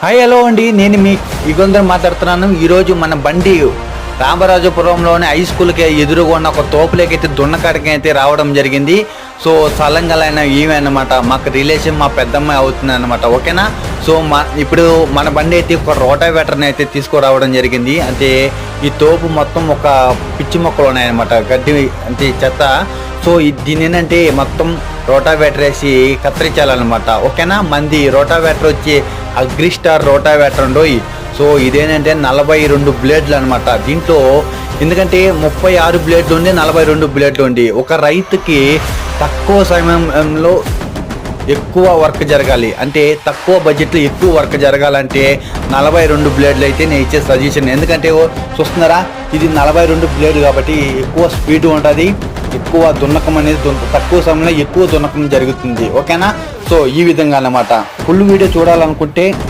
Hi hello అండి, నేను మీ యుగంధర్ మాట్లాడుతున్నాను. ఈరోజు మన బండి రామరాజపురంలోని హై స్కూల్కి ఎదురుగా ఉన్న ఒక తోపులేకైతే దున్నకాడికి అయితే రావడం జరిగింది. సో సలంగలైన ఈమె అనమాట, మాకు రిలేషన్ మా పెద్దమ్మాయి అవుతుంది అనమాట. ఓకేనా. సో ఇప్పుడు మన బండి అయితే ఒక రోటావేటర్ని అయితే తీసుకురావడం జరిగింది. అంటే ఈ తోపు మొత్తం ఒక పిచ్చి మొక్కలు ఉన్నాయన్నమాట, గడ్డి అంటే చెత్త. సో దీని ఏంటంటే మొత్తం రోటావేటర్ వేసి కత్తిరించాలన్నమాట. ఓకేనా. మంది రోటావేటర్ వచ్చి అగ్రిస్టార్ రోటావేటర్ ఉండోయి. సో ఇదేంటంటే 42 బ్లేడ్లు అనమాట. దీంట్లో ఎందుకంటే 36 బ్లేడ్లు ఉండి 42 బ్లేడ్లు ఉండి ఒక రైతుకి తక్కువ సమయంలో ఎక్కువ వర్క్ జరగాలి, అంటే తక్కువ బడ్జెట్లో ఎక్కువ వర్క్ జరగాలంటే 42 బ్లేడ్లు అయితే నేను ఇచ్చే సజెషన్. ఎందుకంటే చూస్తున్నారా, ఇది 42 బ్లేడ్ కాబట్టి ఎక్కువ స్పీడ్ ఉంటుంది, ఎక్కువ దున్నకం అనేది తక్కువ సమయంలో ఎక్కువ దున్నకం జరుగుతుంది. ఓకేనా. సో ఈ విధంగా అన్నమాట. ఫుల్ వీడియో చూడాలనుకుంటే